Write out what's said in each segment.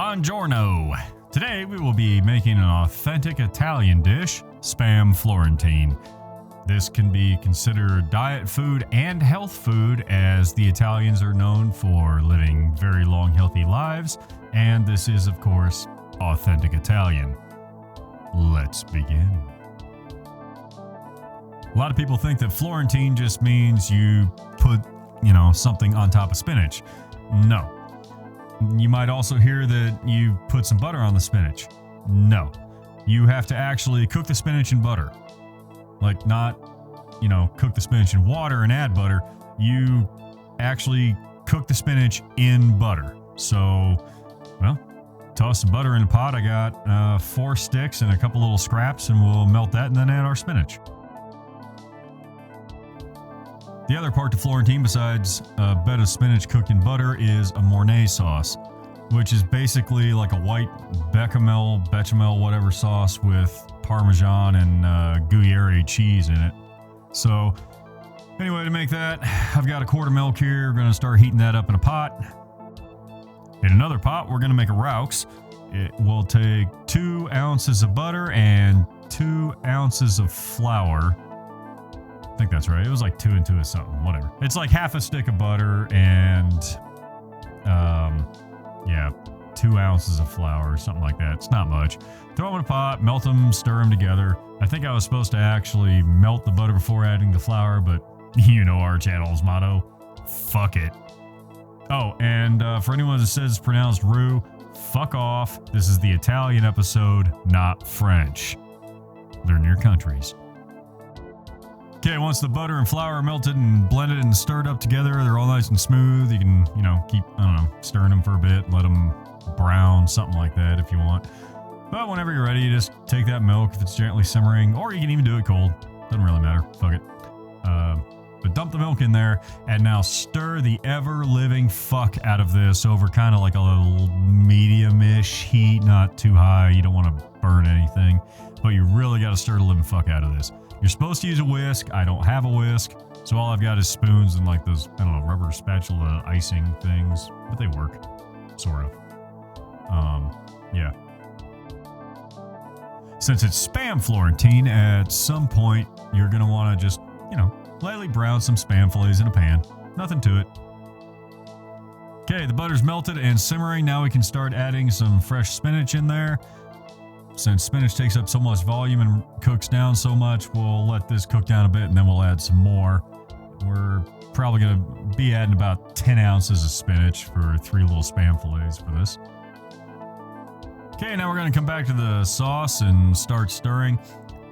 Buongiorno! Today we will be making an authentic Italian dish, Spam Florentine. This can be considered diet food and health food, as the Italians are known for living very long, healthy lives, and this is, of course, authentic Italian. Let's begin. A lot of people think that Florentine just means you put, something on top of spinach. No. You might also hear that you put some butter on the spinach. No. You have to actually cook the spinach in butter. Like, not, cook the spinach in water and add butter. You actually cook the spinach in butter. So, toss some butter in a pot. I got 4 sticks and a couple little scraps, and we'll melt that and then add our spinach. The other part to Florentine, besides a bed of spinach cooked in butter, is a Mornay sauce, which is basically like a white bechamel, whatever sauce with Parmesan and Gruyere cheese in it. So, anyway, to make that, I've got a quart of milk here. We're going to start heating that up in a pot. In another pot, we're going to make a raux. It will take 2 ounces of butter and 2 ounces of flour. I think that's right. It was like 2 and 2 is something, whatever. It's like half a stick of butter and 2 ounces of flour, something like that. It's not much. Throw them in a pot, melt them, stir them together. I think I was supposed to actually melt the butter before adding the flour, but our channel's motto, fuck it. Oh, and for anyone that says it's pronounced roux, fuck off. This is the Italian episode, not French. Learn your countries. Okay, once the butter and flour are melted and blended and stirred up together, they're all nice and smooth. You can, keep, stirring them for a bit, let them brown, something like that if you want. But whenever you're ready, you just take that milk if it's gently simmering, or you can even do it cold. Doesn't really matter. Fuck it. But dump the milk in there, and now stir the ever-living fuck out of this over kind of like a little medium-ish heat, not too high. You don't want to burn anything, but you really got to stir the living fuck out of this. You're supposed to use a whisk. I don't have a whisk, so all I've got is spoons and like those, rubber spatula icing things, but they work, sort of. Yeah. Since it's Spam Florentine, at some point, you're going to want to just, lightly brown some Spam fillets in a pan. Nothing to it. Okay, the butter's melted and simmering. Now we can start adding some fresh spinach in there. Since spinach takes up so much volume and cooks down so much, we'll let this cook down a bit and then we'll add some more. We're probably going to be adding about 10 ounces of spinach for 3 little Spam fillets for this. Okay, now we're going to come back to the sauce and start stirring.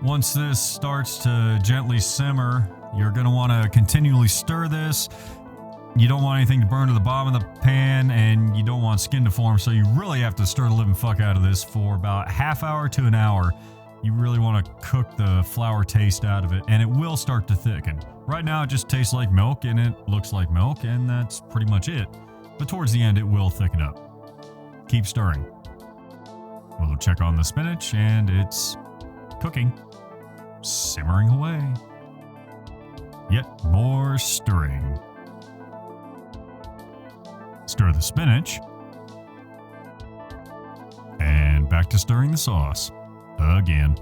Once this starts to gently simmer, you're going to want to continually stir this. You don't want anything to burn to the bottom of the pan, and you don't want skin to form, so you really have to stir the living fuck out of this for about half hour to an hour. You really want to cook the flour taste out of it, and it will start to thicken. Right now, it just tastes like milk, and it looks like milk, and that's pretty much it. But towards the end, it will thicken up. Keep stirring. We'll check on the spinach, and it's cooking. Simmering away. Yet more stirring. Stir the spinach. And back to stirring the sauce. Again.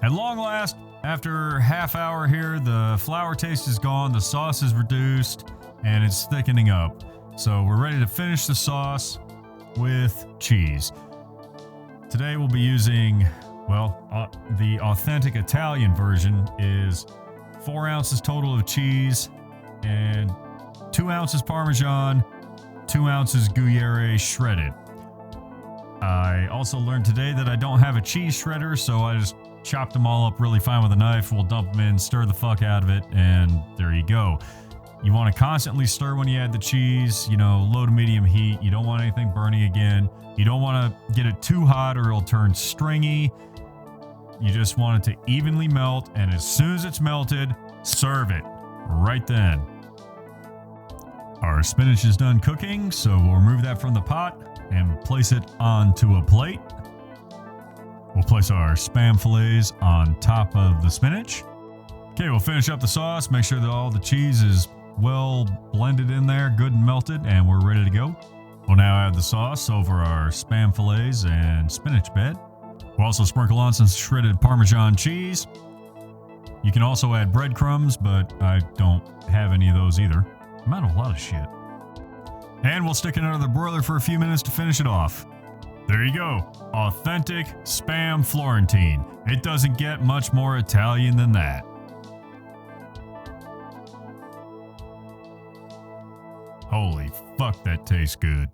At long last, after half hour here, the flour taste is gone, the sauce is reduced, and it's thickening up. So we're ready to finish the sauce with cheese. Today we'll be using, the authentic Italian version is 4 ounces total of cheese and 2 ounces Parmesan, 2 ounces Gruyere shredded. I also learned today that I don't have a cheese shredder, so I just chopped them all up really fine with a knife. We'll dump them in, stir the fuck out of it, and there you go. You want to constantly stir when you add the cheese, low to medium heat. You don't want anything burning again. You don't want to get it too hot or it'll turn stringy. You just want it to evenly melt, and as soon as it's melted, serve it right then. Our spinach is done cooking, so we'll remove that from the pot and place it onto a plate. We'll place our Spam fillets on top of the spinach. Okay, we'll finish up the sauce, make sure that all the cheese is well blended in there, good and melted, and we're ready to go. We'll now add the sauce over our Spam fillets and spinach bed. We'll also sprinkle on some shredded Parmesan cheese. You can also add breadcrumbs, but I don't have any of those either. I'm out of a lot of shit. And we'll stick it under the broiler for a few minutes to finish it off. There you go. Authentic Spam Florentine. It doesn't get much more Italian than that. Holy fuck, that tastes good.